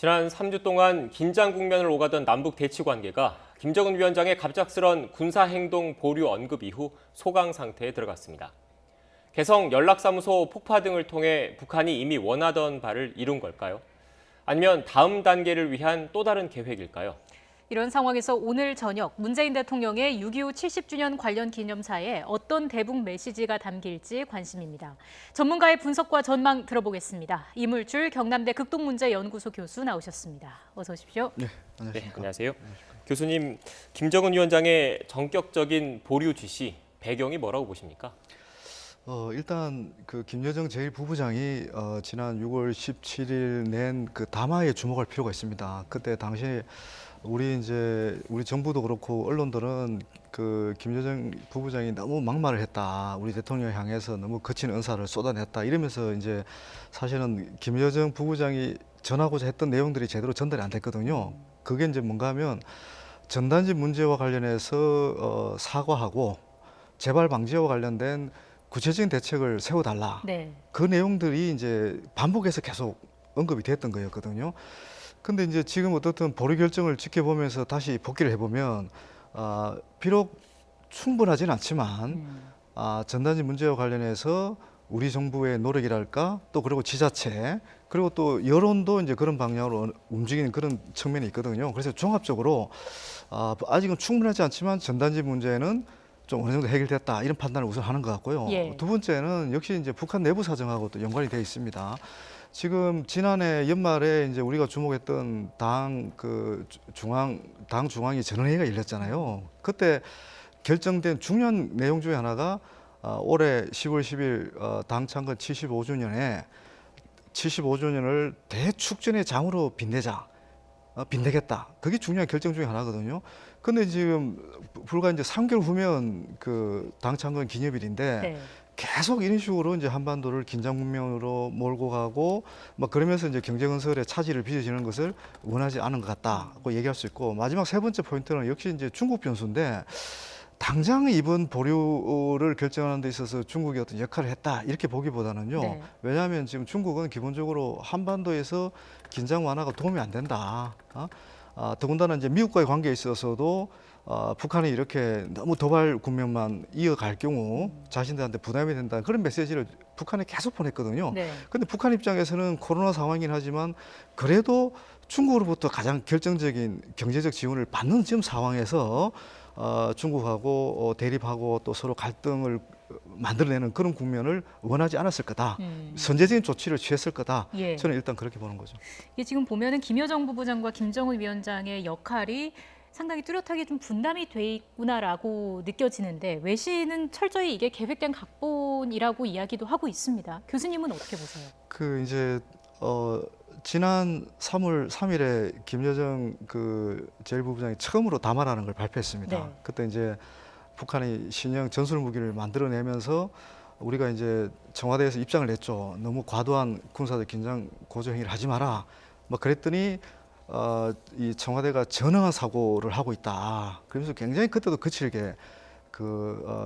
지난 3주 동안 긴장 국면을 오가던 남북 대치 관계가 김정은 위원장의 갑작스런 군사행동 보류 언급 이후 소강 상태에 들어갔습니다. 개성 연락사무소 폭파 등을 통해 북한이 이미 원하던 바를 이룬 걸까요? 아니면 다음 단계를 위한 또 다른 계획일까요? 이런 상황에서 오늘 저녁 문재인 대통령의 6.25 70주년 관련 기념사에 어떤 대북 메시지가 담길지 관심입니다. 전문가의 분석과 전망 들어보겠습니다. 이물줄 경남대 극동문제연구소 교수 나오셨습니다. 어서 오십시오. 네, 안녕하십니까. 네, 안녕하세요. 교수님, 김정은 위원장의 전격적인 보류 지시, 배경이 뭐라고 보십니까? 일단 그 김여정 제1부부장이 지난 6월 17일 낸 그 담화에 주목할 필요가 있습니다. 그때 당시 우리 정부도 그렇고 언론들은 그 김여정 부부장이 너무 막말을 했다. 우리 대통령을 향해서 너무 거친 언사를 쏟아냈다. 이러면서 이제 사실은 김여정 부부장이 전하고자 했던 내용들이 제대로 전달이 안 됐거든요. 그게 이제 뭔가 하면 전단지 문제와 관련해서 사과하고 재발 방지와 관련된 구체적인 대책을 세워달라. 네. 그 내용들이 이제 반복해서 계속 언급이 됐던 거였거든요. 근데 이제 지금 어떻든 보류 결정을 지켜보면서 다시 복기를 해보면 비록 충분하지는 않지만 전단지 문제와 관련해서 우리 정부의 노력이랄까 또 그리고 지자체 그리고 또 여론도 이제 그런 방향으로 움직이는 그런 측면이 있거든요. 그래서 종합적으로 아직은 충분하지 않지만 전단지 문제는 좀 어느 정도 해결됐다 이런 판단을 우선 하는 것 같고요. 예. 두 번째는 역시 이제 북한 내부 사정하고 또 연관이 되어 있습니다. 지금 지난해 연말에 이제 우리가 주목했던 당 중앙이 전원회의가 열렸잖아요. 그때 결정된 중요한 내용 중에 하나가 올해 10월 10일 당 창건 75주년에 75주년을 대축전의 장으로 빛내겠다. 그게 중요한 결정 중에 하나거든요. 근데 지금 불과 이제 3개월 후면 그 당 창건 기념일인데 네. 계속 이런 식으로 이제 한반도를 긴장 국면으로 몰고 가고 막 그러면서 이제 경제 건설에 차질을 빚어지는 것을 원하지 않은 것 같다고 얘기할 수 있고 마지막 세 번째 포인트는 역시 이제 중국 변수인데 당장 이번 보류를 결정하는 데 있어서 중국이 어떤 역할을 했다 이렇게 보기보다는요. 네. 왜냐하면 지금 중국은 기본적으로 한반도에서 긴장 완화가 도움이 안 된다. 더군다나 이제 미국과의 관계에 있어서도 북한이 이렇게 너무 도발 국면만 이어갈 경우 자신들한테 부담이 된다 그런 메시지를 북한에 계속 보냈거든요. 네. 근데 북한 입장에서는 코로나 상황이긴 하지만 그래도 중국으로부터 가장 결정적인 경제적 지원을 받는 지금 상황에서 중국하고 대립하고 또 서로 갈등을 만들어내는 그런 국면을 원하지 않았을 거다. 선제적인 조치를 취했을 거다. 예. 저는 일단 그렇게 보는 거죠. 이게 지금 보면은 김여정 부부장과 김정은 위원장의 역할이 상당히 뚜렷하게 좀 분담이 돼 있구나라고 느껴지는데 외신은 철저히 이게 계획된 각본이라고 이야기도 하고 있습니다. 교수님은 어떻게 보세요? 그 이제 지난 3월 3일에 김여정 그 제1부부장이 처음으로 담화라는 걸 발표했습니다. 네. 그때 이제 북한이 신형 전술 무기를 만들어내면서 우리가 이제 청와대에서 입장을 냈죠. 너무 과도한 군사적 긴장 고조 행위를 하지 마라. 막 그랬더니 이 청와대가 전형한 사고를 하고 있다. 그러면서 굉장히 그때도 거칠게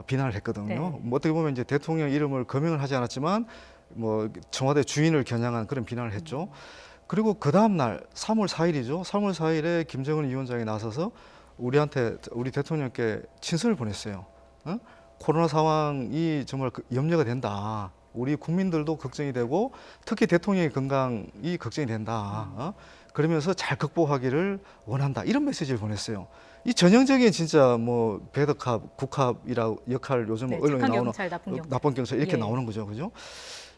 비난을 했거든요. 네. 뭐 어떻게 보면 이제 대통령 이름을 거명을 하지 않았지만 뭐 청와대 주인을 겨냥한 그런 비난을 했죠. 그리고 그 다음 날 3월 4일이죠. 3월 4일에 김정은 위원장이 나서서 우리 대통령께 친서를 보냈어요. 코로나 상황이 정말 염려가 된다. 우리 국민들도 걱정이 되고 특히 대통령의 건강이 걱정이 된다. 그러면서 잘 극복하기를 원한다. 이런 메시지를 보냈어요. 이 전형적인 진짜 뭐 배드캅, 국캅이라 역할 요즘 네, 언론에 착한 나오는 경찰, 나쁜 경찰. 나쁜 경찰 이렇게 예. 나오는 거죠, 그죠?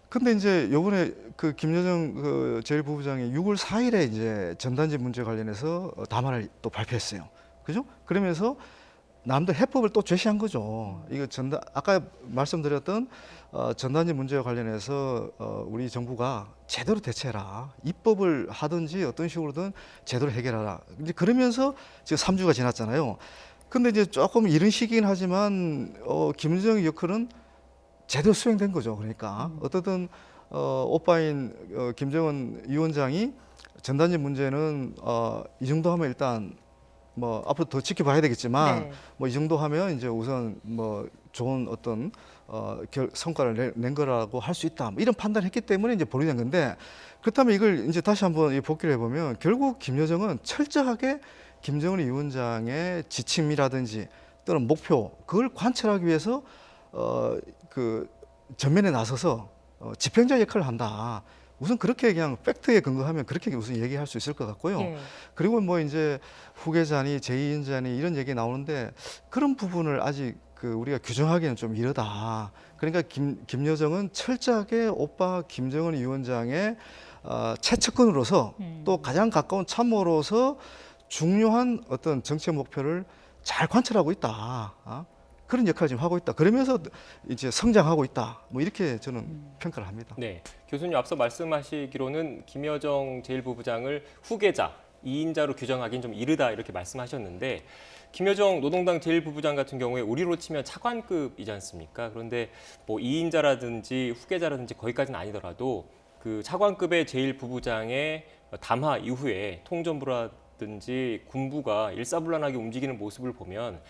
근데 이제 요번에 그 김여정 그 제1부부장이 6월 4일에 이제 전단지 문제 관련해서 담화를 또 발표했어요. 그죠? 그러면서 남들 해법을 또 제시한 거죠. 이거 아까 말씀드렸던 전단지 문제와 관련해서 우리 정부가 제대로 대처해라. 입법을 하든지 어떤 식으로든 제대로 해결하라. 이제 그러면서 지금 3주가 지났잖아요. 근데 이제 조금 이른 시기긴 하지만 김여정의 역할은 제대로 수행된 거죠. 그러니까 어떻든 오빠인 김정은 위원장이 전단지 문제는 이 정도 하면 일단 뭐 앞으로 더 지켜봐야 되겠지만 네. 뭐 이 정도 하면 이제 우선 뭐 좋은 어떤 성과를 낸 거라고 할 수 있다. 뭐 이런 판단했기 때문에 이제 보류된 건데 그렇다면 이걸 이제 다시 한번 복기를 해보면 결국 김여정은 철저하게 김정은 위원장의 지침이라든지 또는 목표 그걸 관철하기 위해서 그 전면에 나서서 집행자 역할을 한다. 우선 그렇게 그냥 팩트에 근거하면 그렇게 우선 얘기할 수 있을 것 같고요. 예. 그리고 뭐 이제 후계자니 제2인자니 이런 얘기 나오는데 그런 부분을 아직 우리가 규정하기는 좀 이르다. 그러니까 김여정은 철저하게 오빠 김정은 위원장의 최측근으로서 또 가장 가까운 참모로서 중요한 어떤 정책 목표를 잘 관철하고 있다. 그런 역할을 지금 하고 있다. 그러면서 이제 성장하고 있다. 뭐 이렇게 저는 평가를 합니다. 네, 교수님 앞서 말씀하시기로는 김여정 제1부부장을 후계자, 2인자로 규정하기는 좀 이르다 이렇게 말씀하셨는데 김여정 노동당 제1부부장 같은 경우에 우리로 치면 차관급이지 않습니까? 그런데 뭐 2인자라든지 후계자라든지 거기까지는 아니더라도 그 차관급의 제1부부장의 담화 이후에 통전부라든지 군부가 일사불란하게 움직이는 모습을 보면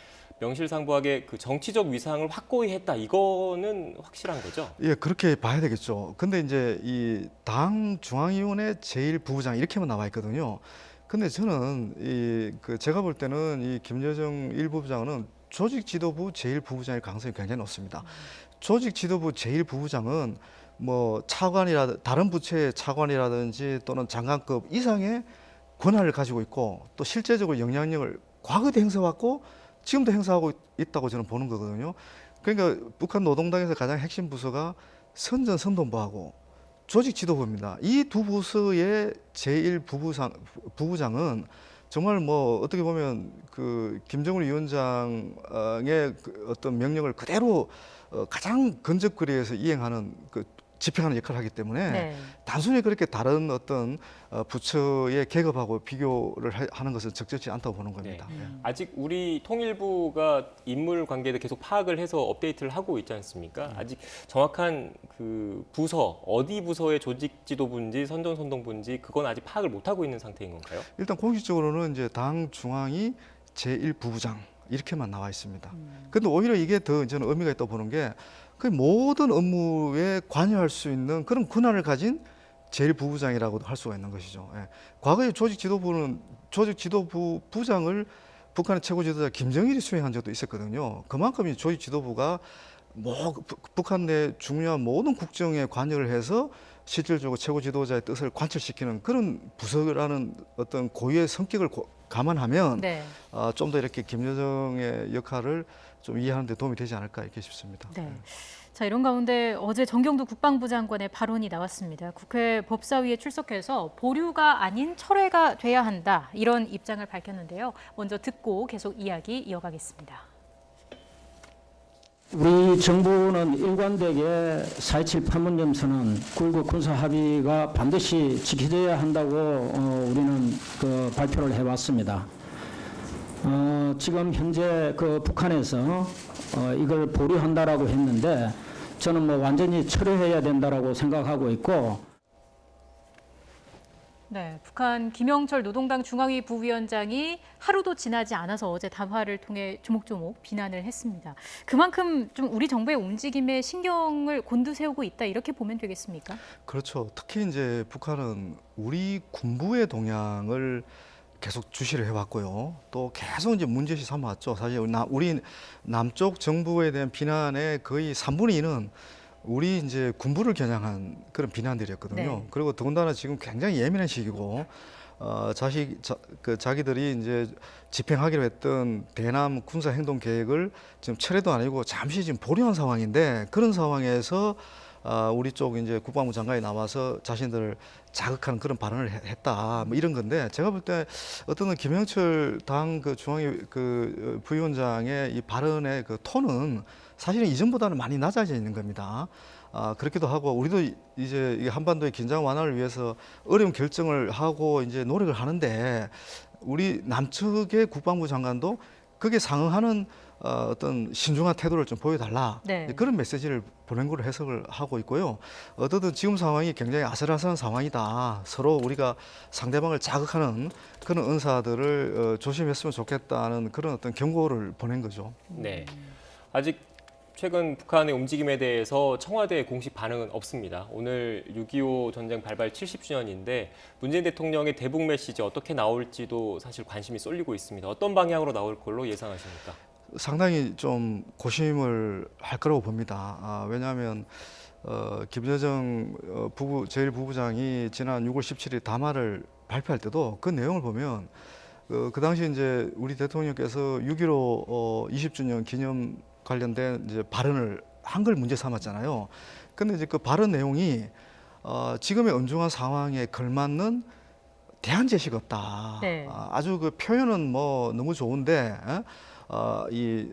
명실상부하게 그 정치적 위상을 확고히 했다. 이거는 확실한 거죠? 예, 그렇게 봐야 되겠죠. 근데 이제 이 당 중앙위원회 제1부부장 이렇게만 나와 있거든요. 근데 저는 제가 볼 때는 이 김여정 1부부장은 조직 지도부 제1부부장일 가능성이 굉장히 높습니다. 조직 지도부 제1부부장은 뭐 다른 부처의 차관이라든지 또는 장관급 이상의 권한을 가지고 있고 또 실제적으로 영향력을 과거에도 행사해왔고 지금도 행사하고 있다고 저는 보는 거거든요. 그러니까 북한 노동당에서 가장 핵심 부서가 선전선동부하고 조직 지도부입니다. 이 두 부서의 제1부부장은 정말 뭐 어떻게 보면 그 김정은 위원장의 어떤 명령을 그대로 가장 근접거리에서 이행하는 집행하는 역할을 하기 때문에 네. 단순히 그렇게 다른 어떤 부처의 계급하고 비교를 하는 것은 적절치 않다고 보는 겁니다. 네. 아직 우리 통일부가 인물 관계에 대해 계속 파악을 해서 업데이트를 하고 있지 않습니까? 아직 정확한 그 부서, 어디 부서의 조직 지도부인지 선전선동부인지 그건 아직 파악을 못 하고 있는 상태인 건가요? 일단 공식적으로는 이제 당 중앙위 제1부부장 이렇게만 나와 있습니다. 근데 오히려 이게 더 저는 의미가 있다고 보는 게 그 모든 업무에 관여할 수 있는 그런 권한을 가진 제1부부장이라고도 할 수가 있는 것이죠. 예. 과거에 조직 지도부 부장을 북한의 최고 지도자 김정일이 수행한 적도 있었거든요. 그만큼 이 조직 지도부가 북한 내 중요한 모든 국정에 관여를 해서 실질적으로 최고 지도자의 뜻을 관철시키는 그런 부서라는 어떤 고유의 성격을 감안하면 네. 좀 더 이렇게 김여정의 역할을 좀 이해하는 데 도움이 되지 않을까 이렇게 싶습니다. 네. 자, 이런 가운데 어제 정경두 국방부 장관의 발언이 나왔습니다. 국회 법사위에 출석해서 보류가 아닌 철회가 돼야 한다. 이런 입장을 밝혔는데요. 먼저 듣고 계속 이야기 이어가겠습니다. 우리 정부는 일관되게 4.27 판문점선언, 굴곡 군사 합의가 반드시 지켜져야 한다고 우리는 발표를 해왔습니다. 지금 현재 북한에서 이걸 보류한다라고 했는데 저는 뭐 완전히 철회해야 된다라고 생각하고 있고. 네, 북한 김영철 노동당 중앙위 부위원장이 하루도 지나지 않아서 어제 담화를 통해 조목조목 비난을 했습니다. 그만큼 좀 우리 정부의 움직임에 신경을 곤두세우고 있다 이렇게 보면 되겠습니까? 그렇죠. 특히 이제 북한은 우리 군부의 동향을 계속 주시를 해왔고요. 또 계속 이제 문제시 삼아왔죠. 사실 우리 남쪽 정부에 대한 비난의 거의 3분의 2는 우리 이제 군부를 겨냥한 그런 비난들이었거든요. 네. 그리고 더군다나 지금 굉장히 예민한 시기고 자기들이 이제 집행하기로 했던 대남 군사 행동 계획을 지금 철회도 아니고 잠시 지금 보류한 상황인데 그런 상황에서 우리 쪽 이제 국방부 장관이 나와서 자신들을 자극하는 그런 발언을 했다. 뭐 이런 건데 제가 볼 때 어떤 김영철 당 중앙위 부위원장의 이 발언의 톤은 사실은 이전보다는 많이 낮아져 있는 겁니다. 그렇기도 하고 우리도 이제 한반도의 긴장 완화를 위해서 어려운 결정을 하고 이제 노력을 하는데 우리 남측의 국방부 장관도 그게 상응하는 어떤 신중한 태도를 좀 보여달라. 네. 그런 메시지를 보낸 걸로 해석을 하고 있고요. 어쨌든 지금 상황이 굉장히 아슬아슬한 상황이다. 서로 우리가 상대방을 자극하는 그런 은사들을 조심했으면 좋겠다는 그런 어떤 경고를 보낸 거죠. 네. 아직 최근 북한의 움직임에 대해서 청와대의 공식 반응은 없습니다. 오늘 6.25 전쟁 발발 70주년인데 문재인 대통령의 대북 메시지 어떻게 나올지도 사실 관심이 쏠리고 있습니다. 어떤 방향으로 나올 걸로 예상하십니까? 상당히 좀 고심을 할 거라고 봅니다. 왜냐하면 김여정 제1부부장이 지난 6월 17일 담화를 발표할 때도 그 내용을 보면 그 당시 이제 우리 대통령께서 6.15 20주년 기념 관련된 이제 발언을 한글 문제 삼았잖아요. 근데 이제 그 발언 내용이 지금의 엄중한 상황에 걸맞는 대안 제시가 없다. 네. 아주 그 표현은 뭐 너무 좋은데 이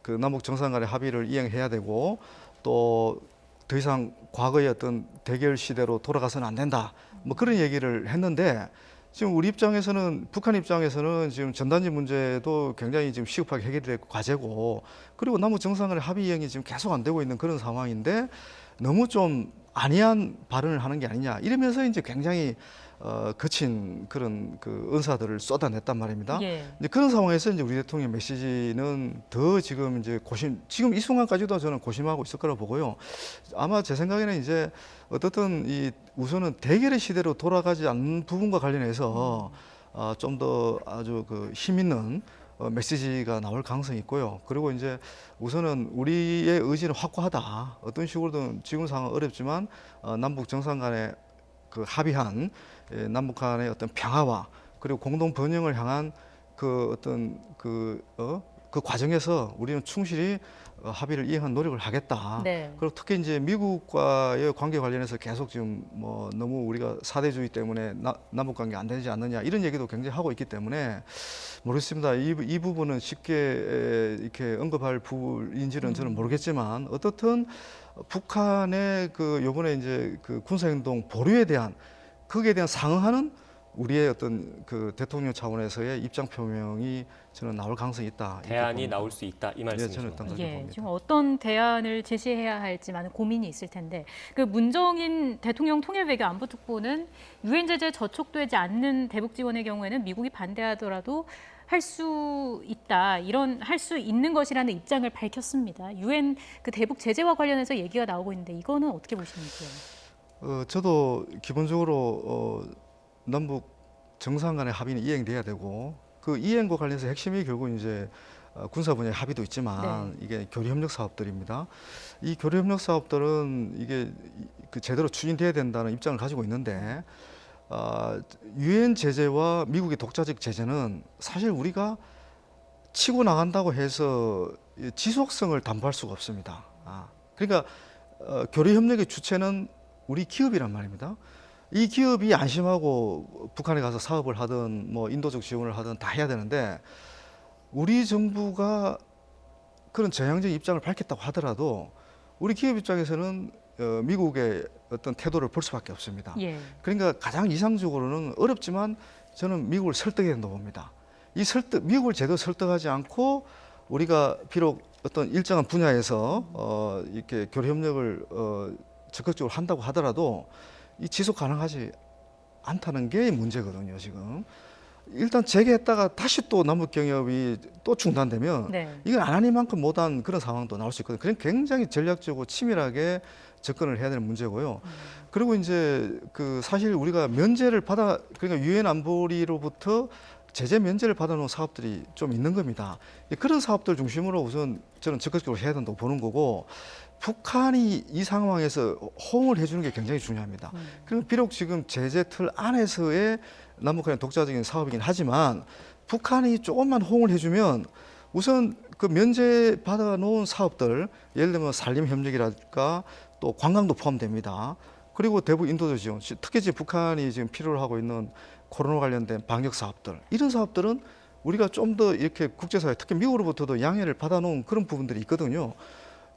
그 남북 정상 간의 합의를 이행해야 되고 또 더 이상 과거의 어떤 대결 시대로 돌아가서는 안 된다. 뭐 그런 얘기를 했는데 지금 우리 입장에서는 북한 입장에서는 지금 전단지 문제도 굉장히 지금 시급하게 해결될 과제고 그리고 남북 정상 간의 합의 이행이 지금 계속 안 되고 있는 그런 상황인데 너무 좀 안이한 발언을 하는 게 아니냐 이러면서 이제 굉장히 거친 그런 그 언사들을 쏟아냈단 말입니다. 예. 이제 그런 상황에서 이제 우리 대통령 메시지는 더 지금 이제 지금 이 순간까지도 저는 고심하고 있을 거라고 보고요. 아마 제 생각에는 이제 어떻든 이 우선은 대결의 시대로 돌아가지 않는 부분과 관련해서 좀 더 아주 그 힘 있는 메시지가 나올 가능성이 있고요. 그리고 이제 우선은 우리의 의지는 확고하다. 어떤 식으로든 지금 상황 어렵지만 남북 정상 간에 그 합의한 남북 간의 어떤 평화와 그리고 공동 번영을 향한 그 어떤 그 과정에서 우리는 충실히 합의를 이행한 노력을 하겠다. 네. 그리고 특히 이제 미국과의 관계 관련해서 계속 지금 뭐 너무 우리가 사대주의 때문에 남북 관계 안 되지 않느냐 이런 얘기도 굉장히 하고 있기 때문에 모르겠습니다. 이 부분은 쉽게 이렇게 언급할 부분인지는 저는 모르겠지만 어떻든 북한의 그 요번에 이제 그 군사행동 보류에 대한 거기에 대한 상응하는 우리의 어떤 그 대통령 차원에서의 입장 표명이 저는 나올 가능성이 있다. 이렇게 대안이 봅니다. 나올 수 있다 이 네, 말씀이시죠? 저는 일단 그렇게 예, 봅니다. 지금 어떤 대안을 제시해야 할지 많은 고민이 있을 텐데 그 문정인 대통령 통일외교 안보특보는 유엔 제재에 저촉되지 않는 대북 지원의 경우에는 미국이 반대하더라도 할 수 있다 이런 할 수 있는 것이라는 입장을 밝혔습니다. 유엔 그 대북 제재와 관련해서 얘기가 나오고 있는데 이거는 어떻게 보시는지요? 저도 기본적으로 남북 정상 간의 합의는 이행돼야 되고 그 이행과 관련해서 핵심이 결국 이제 군사 분야의 합의도 있지만 이게 교류 협력 사업들입니다. 이 교류 협력 사업들은 이게 그 제대로 추진돼야 된다는 입장을 가지고 있는데 유엔 제재와 미국의 독자적 제재는 사실 우리가 치고 나간다고 해서 지속성을 담보할 수가 없습니다. 그러니까 교류 협력의 주체는 우리 기업이란 말입니다. 이 기업이 안심하고 북한에 가서 사업을 하든 뭐 인도적 지원을 하든 다 해야 되는데 우리 정부가 그런 저항적 입장을 밝혔다고 하더라도 우리 기업 입장에서는 미국의 어떤 태도를 볼 수밖에 없습니다. 예. 그러니까 가장 이상적으로는 어렵지만 저는 미국을 설득해야 된다고 봅니다. 미국을 제대로 설득하지 않고 우리가 비록 어떤 일정한 분야에서 이렇게 교류 협력을 적극적으로 한다고 하더라도 이 지속 가능하지 않다는 게 문제거든요. 지금 일단 재개했다가 다시 또 남북 경협이 또 중단되면 이건 안 하니만큼 못한 그런 상황도 나올 수 있거든요. 그럼 굉장히 전략적으로 치밀하게 접근을 해야 되는 문제고요. 그리고 이제 그 사실 우리가 면제를 그러니까 유엔 안보리로부터 제재 면제를 받아놓은 사업들이 좀 있는 겁니다. 그런 사업들 중심으로 우선 저는 적극적으로 해야 된다고 보는 거고 북한이 이 상황에서 호응을 해주는 게 굉장히 중요합니다. 그리고 비록 지금 제재 틀 안에서의 남북한의 독자적인 사업이긴 하지만 북한이 조금만 호응을 해주면 우선 그 면제 받아놓은 사업들 예를 들면 산림협력이랄까 또 관광도 포함됩니다. 그리고 대북 인도적 지원, 특히 지금 북한이 지금 필요로 하고 있는 코로나 관련된 방역 사업들 이런 사업들은 우리가 좀 더 이렇게 국제사회 특히 미국으로부터도 양해를 받아놓은 그런 부분들이 있거든요.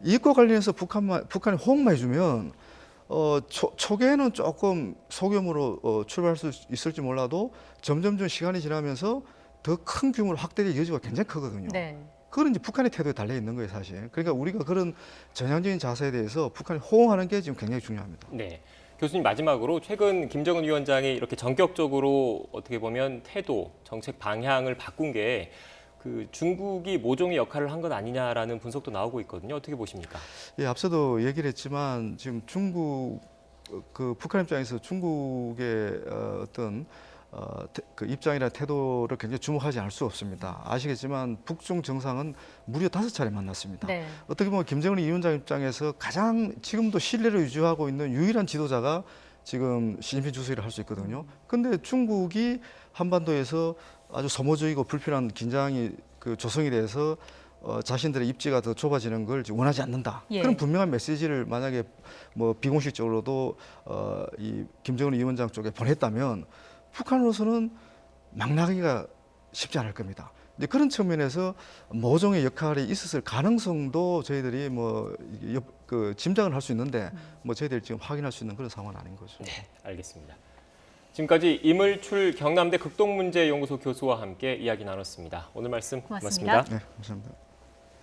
이것과 관련해서 북한이 호응만 해주면 초기에는 조금 소규모로 출발할 수 있을지 몰라도 점점 시간이 지나면서 더 큰 규모로 확대될 여지가 굉장히 크거든요. 그건 이제 북한의 태도에 달려 있는 거예요, 사실. 그러니까 우리가 그런 전향적인 자세에 대해서 북한이 호응하는 게 지금 굉장히 중요합니다. 네. 교수님 마지막으로 최근 김정은 위원장이 이렇게 전격적으로 어떻게 보면 태도, 정책 방향을 바꾼 게 그 중국이 모종의 역할을 한 건 아니냐라는 분석도 나오고 있거든요. 어떻게 보십니까? 예, 앞서도 얘기를 했지만 지금 중국 그 북한 입장에서 중국의 어떤 그 입장이나 태도를 굉장히 주목하지 않을 수 없습니다. 아시겠지만 북중 정상은 무려 5차례 만났습니다. 네. 어떻게 보면 김정은 위원장 입장에서 가장 지금도 신뢰를 유지하고 있는 유일한 지도자가 지금 시진핑 주석이라 할 수 있거든요. 근데 중국이 한반도에서 아주 소모적이고 불필요한 긴장이 그 조성이 돼서 자신들의 입지가 더 좁아지는 걸 원하지 않는다. 예. 그런 분명한 메시지를 만약에 뭐 비공식적으로도 이 김정은 위원장 쪽에 보냈다면 북한으로서는 막 나가기가 쉽지 않을 겁니다. 이제 그런 측면에서 모종의 역할이 있었을 가능성도 저희들이 그 짐작을 할 수 있는데 뭐 저희들이 지금 확인할 수 있는 그런 상황은 아닌 거죠. 네, 알겠습니다. 지금까지 이물출 경남대 극동문제연구소 교수와 함께 이야기 나눴습니다. 오늘 말씀 고맙습니다. 고맙습니다. 네, 감사합니다.